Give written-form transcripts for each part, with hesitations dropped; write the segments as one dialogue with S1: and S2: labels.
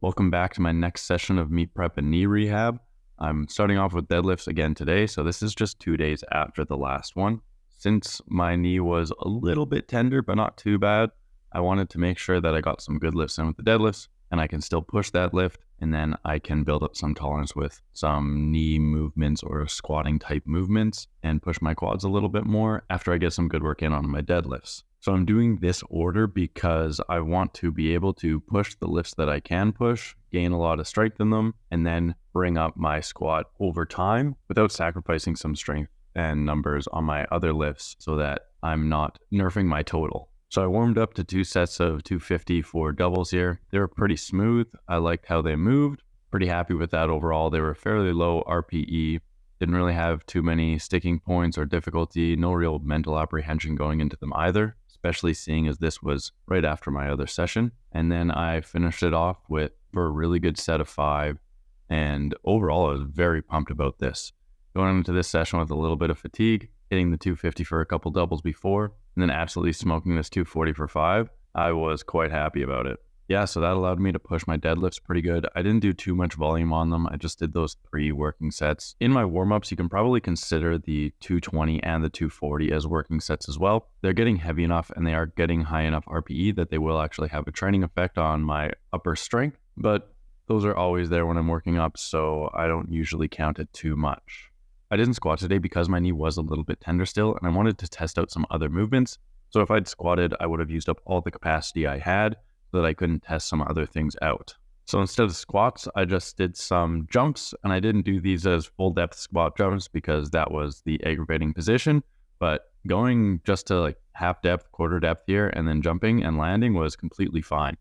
S1: Welcome back to my next session of meet prep and knee rehab. I'm starting off with deadlifts again today, so this is just 2 days after the last one. Since my knee was a little bit tender, but not too bad, I wanted to make sure that I got some good lifts in with the deadlifts, and I can still push that lift, and then I can build up some tolerance with some knee movements or squatting type movements and push my quads a little bit more after I get some good work in on my deadlifts. So I'm doing this order because I want to be able to push the lifts that I can push, gain a lot of strength in them, and then bring up my squat over time without sacrificing some strength and numbers on my other lifts so that I'm not nerfing my total. So I warmed up to 2 sets of 250 for doubles here. They were pretty smooth. I liked how they moved. Pretty happy with that overall. They were fairly low RPE. Didn't really have too many sticking points or difficulty. No real mental apprehension going into them either, especially seeing as this was right after my other session. And then I finished it off for a really good set of 5. And overall, I was very pumped about this. Going into this session with a little bit of fatigue, hitting the 250 for a couple doubles before, and then absolutely smoking this 240 for 5, I was quite happy about it. Yeah, so that allowed me to push my deadlifts pretty good. I didn't do too much volume on them. I just did those 3 working sets. In my warm-ups, you can probably consider the 220 and the 240 as working sets as well. They're getting heavy enough and they are getting high enough RPE that they will actually have a training effect on my upper strength, but those are always there when I'm working up, so I don't usually count it too much. I didn't squat today because my knee was a little bit tender still, and I wanted to test out some other movements. So if I'd squatted, I would have used up all the capacity I had so that I couldn't test some other things out. So instead of squats, I just did some jumps, and I didn't do these as full depth squat jumps because that was the aggravating position. But going just to like half depth, quarter depth here, and then jumping and landing was completely fine.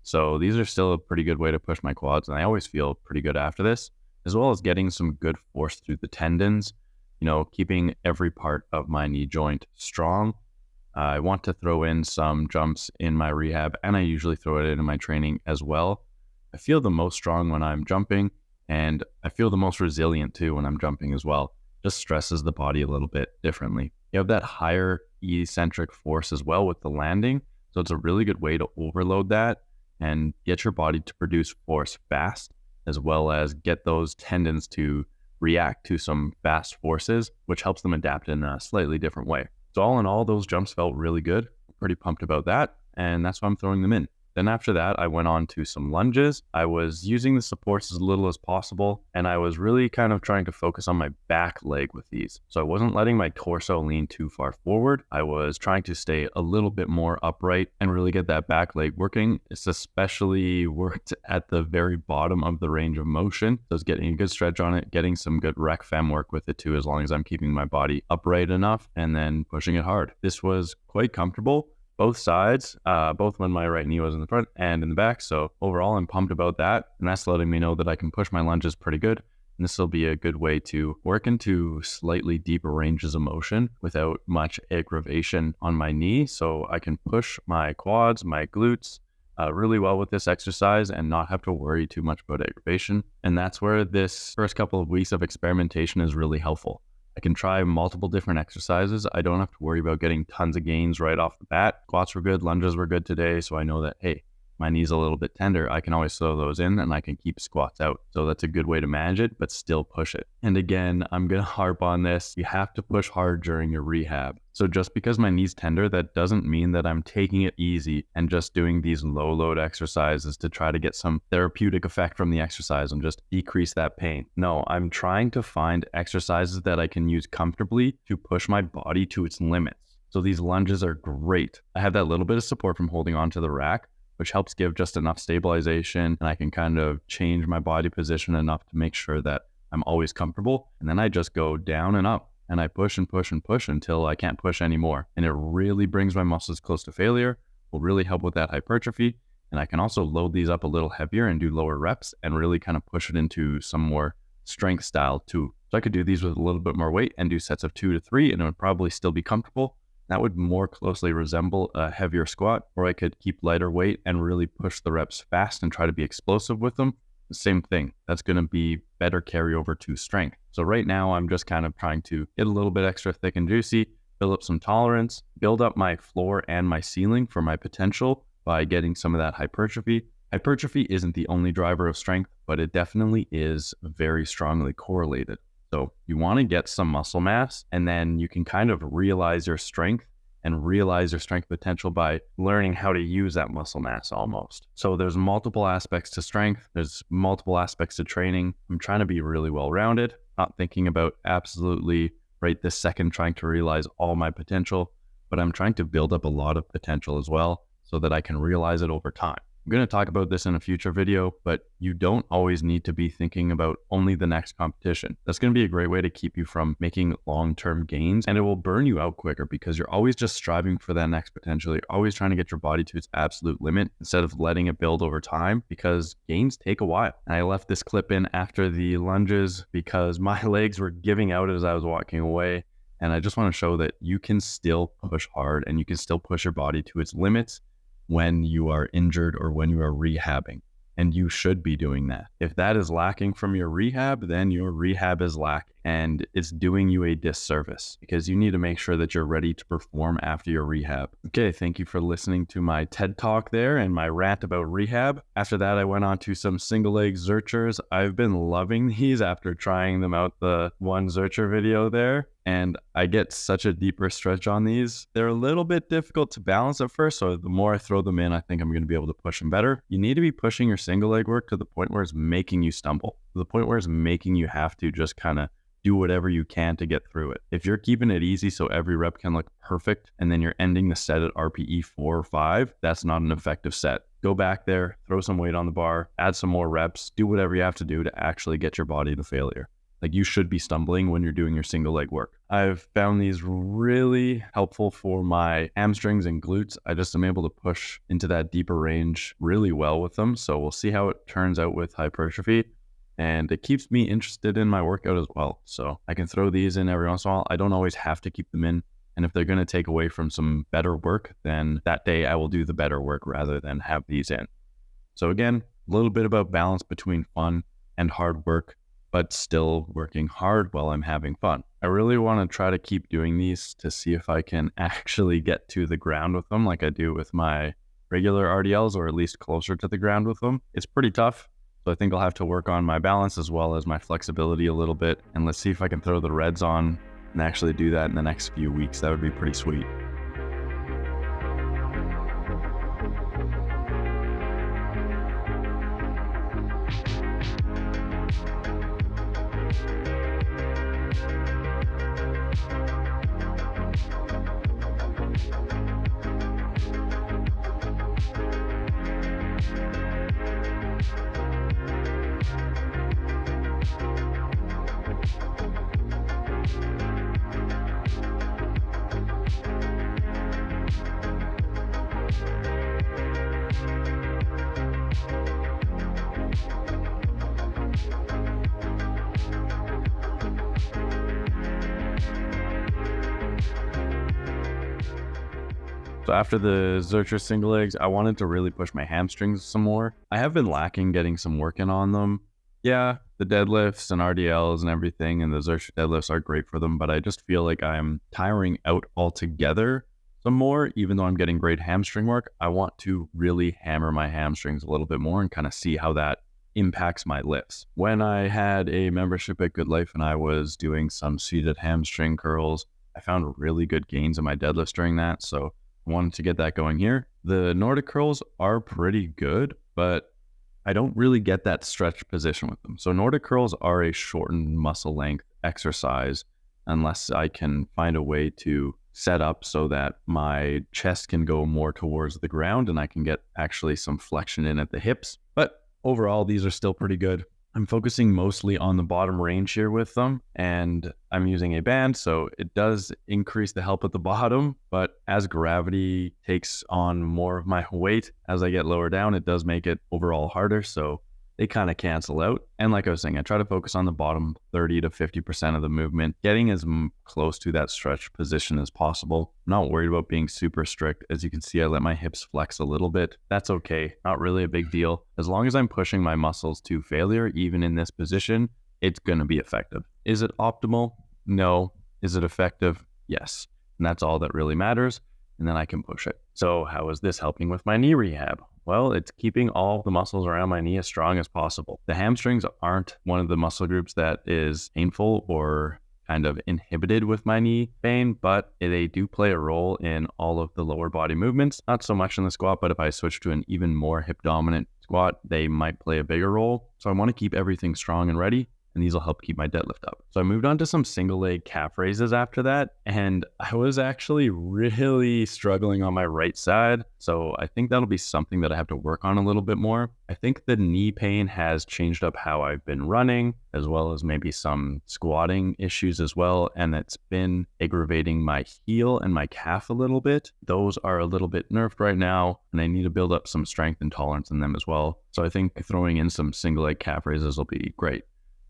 S1: So these are still a pretty good way to push my quads, and I always feel pretty good after this, as well as getting some good force through the tendons, keeping every part of my knee joint strong. I want to throw in some jumps in my rehab, and I usually throw it in my training as well. I feel the most strong when I'm jumping, and I feel the most resilient too when I'm jumping as well. Just stresses the body a little bit differently. You have that higher eccentric force as well with the landing, so it's a really good way to overload that and get your body to produce force fast, as well as get those tendons to react to some fast forces, which helps them adapt in a slightly different way. So all in all, those jumps felt really good. Pretty pumped about that, and that's why I'm throwing them in. Then after that, I went on to some lunges. I was using the supports as little as possible, and I was really kind of trying to focus on my back leg with these. So I wasn't letting my torso lean too far forward. I was trying to stay a little bit more upright and really get that back leg working. It's especially worked at the very bottom of the range of motion. So it's getting a good stretch on it, getting some good rec fem work with it too, as long as I'm keeping my body upright enough and then pushing it hard. This was quite comfortable. Both sides, both when my right knee was in the front and in the back. So overall, I'm pumped about that. And that's letting me know that I can push my lunges pretty good. And this will be a good way to work into slightly deeper ranges of motion without much aggravation on my knee. So I can push my quads, my glutes really well with this exercise and not have to worry too much about aggravation. And that's where this first couple of weeks of experimentation is really helpful. I can try multiple different exercises. I don't have to worry about getting tons of gains right off the bat. Squats were good, lunges were good today, so I know that, hey, my knee's a little bit tender. I can always throw those in and I can keep squats out. So that's a good way to manage it, but still push it. And again, I'm going to harp on this. You have to push hard during your rehab. So just because my knee's tender, that doesn't mean that I'm taking it easy and just doing these low load exercises to try to get some therapeutic effect from the exercise and just decrease that pain. No, I'm trying to find exercises that I can use comfortably to push my body to its limits. So these lunges are great. I have that little bit of support from holding onto the rack, which helps give just enough stabilization, and I can kind of change my body position enough to make sure that I'm always comfortable. And then I just go down and up and I push and push and push until I can't push anymore. And it really brings my muscles close to failure, will really help with that hypertrophy. And I can also load these up a little heavier and do lower reps and really kind of push it into some more strength style too. So I could do these with a little bit more weight and do sets of 2 to 3, and it would probably still be comfortable. That would more closely resemble a heavier squat, or I could keep lighter weight and really push the reps fast and try to be explosive with them. The same thing. That's going to be better carryover to strength. So right now, I'm just kind of trying to get a little bit extra thick and juicy, build up some tolerance, build up my floor and my ceiling for my potential by getting some of that hypertrophy, Hypertrophy isn't the only driver of strength, but it definitely is very strongly correlated. So you want to get some muscle mass, and then you can kind of realize your strength and realize your strength potential by learning how to use that muscle mass almost. So there's multiple aspects to strength. There's multiple aspects to training. I'm trying to be really well-rounded, not thinking about absolutely right this second trying to realize all my potential, but I'm trying to build up a lot of potential as well so that I can realize it over time. I'm going to talk about this in a future video, but you don't always need to be thinking about only the next competition. That's going to be a great way to keep you from making long-term gains, and it will burn you out quicker because you're always just striving for that next potential. You're always trying to get your body to its absolute limit instead of letting it build over time, because gains take a while. And I left this clip in after the lunges because my legs were giving out as I was walking away. And I just want to show that you can still push hard and you can still push your body to its limits when you are injured or when you are rehabbing. And you should be doing that. If that is lacking from your rehab, then your rehab is lacking and it's doing you a disservice, because you need to make sure that you're ready to perform after your rehab. Okay, thank you for listening to my TED Talk there and my rant about rehab. After that, I went on to some single leg Zerchers. I've been loving these after trying them out, the one Zercher video there. And I get such a deeper stretch on these. They're a little bit difficult to balance at first, so the more I throw them in, I think I'm going to be able to push them better. You need to be pushing your single leg work to the point where it's making you stumble, to the point where it's making you have to just kind of do whatever you can to get through it. If you're keeping it easy so every rep can look perfect, and then you're ending the set at RPE 4 or 5, that's not an effective set. Go back there, throw some weight on the bar, add some more reps, do whatever you have to do to actually get your body to failure. Like, you should be stumbling when you're doing your single leg work. I've found these really helpful for my hamstrings and glutes. I just am able to push into that deeper range really well with them. So we'll see how it turns out with hypertrophy. And it keeps me interested in my workout as well. So I can throw these in every once in a while. I don't always have to keep them in. And if they're going to take away from some better work, then that day I will do the better work rather than have these in. So again, a little bit about balance between fun and hard work, but still working hard while I'm having fun. I really want to try to keep doing these to see if I can actually get to the ground with them like I do with my regular RDLs, or at least closer to the ground with them. It's pretty tough, so I think I'll have to work on my balance as well as my flexibility a little bit, and let's see if I can throw the reds on and actually do that in the next few weeks. That would be pretty sweet. So after the Zercher single legs, I wanted to really push my hamstrings some more. I have been lacking getting some work in on them. Yeah, the deadlifts and RDLs and everything and the Zercher deadlifts are great for them, but I just feel like I'm tiring out altogether some more. Even though I'm getting great hamstring work, I want to really hammer my hamstrings a little bit more and kind of see how that impacts my lifts. When I had a membership at Good Life and I was doing some seated hamstring curls, I found really good gains in my deadlifts during that. So I wanted to get that going here. The Nordic curls are pretty good, but I don't really get that stretch position with them. So Nordic curls are a shortened muscle length exercise unless I can find a way to set up so that my chest can go more towards the ground and I can get actually some flexion in at the hips. But overall, these are still pretty good. I'm focusing mostly on the bottom range here with them, and I'm using a band, so it does increase the help at the bottom, but as gravity takes on more of my weight as I get lower down, it does make it overall harder, so they kind of cancel out. And like I was saying, I try to focus on the bottom 30 to 50% of the movement, getting as close to that stretch position as possible. I'm not worried about being super strict. As you can see, I let my hips flex a little bit. That's okay. Not really a big deal. As long as I'm pushing my muscles to failure, even in this position, it's going to be effective. Is it optimal? No. Is it effective? Yes. And that's all that really matters. and then I can push it. So how is this helping with my knee rehab? Well, it's keeping all the muscles around my knee as strong as possible. The hamstrings aren't one of the muscle groups that is painful or kind of inhibited with my knee pain, but they do play a role in all of the lower body movements. Not so much in the squat, but if I switch to an even more hip dominant squat, they might play a bigger role. So I want to keep everything strong and ready, and these will help keep my deadlift up. So I moved on to some single leg calf raises after that, and I was actually really struggling on my right side. So I think that'll be something that I have to work on a little bit more. I think the knee pain has changed up how I've been running, as well as maybe some squatting issues as well, and it's been aggravating my heel and my calf a little bit. Those are a little bit nerfed right now, and I need to build up some strength and tolerance in them as well. So I think throwing in some single leg calf raises will be great.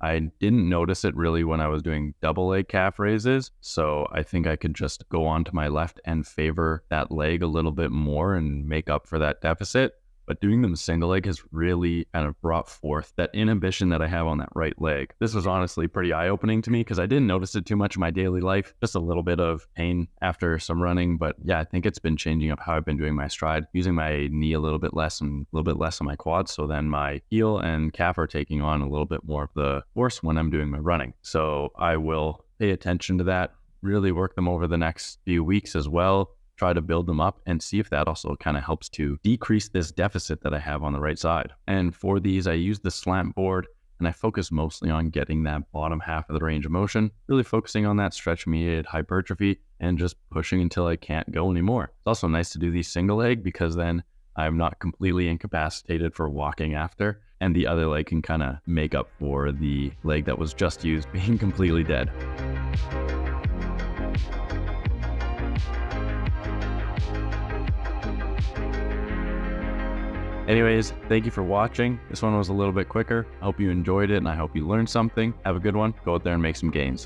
S1: I didn't notice it really when I was doing double leg calf raises, so I think I could just go on to my left and favor that leg a little bit more and make up for that deficit. But doing them single leg has really kind of brought forth that inhibition that I have on that right leg. This was honestly pretty eye-opening to me because I didn't notice it too much in my daily life. Just a little bit of pain after some running. But yeah, I think it's been changing up how I've been doing my stride, using my knee a little bit less and a little bit less on my quads. So then my heel and calf are taking on a little bit more of the force when I'm doing my running. So I will pay attention to that, really work them over the next few weeks as well. Try to build them up and see if that also kind of helps to decrease this deficit that I have on the right side. And for these, I use the slant board and I focus mostly on getting that bottom half of the range of motion, really focusing on that stretch-mediated hypertrophy and just pushing until I can't go anymore. It's also nice to do these single leg because then I'm not completely incapacitated for walking after, and the other leg can kind of make up for the leg that was just used being completely dead. Anyways, thank you for watching. This one was a little bit quicker. I hope you enjoyed it and I hope you learned something. Have a good one. Go out there and make some gains.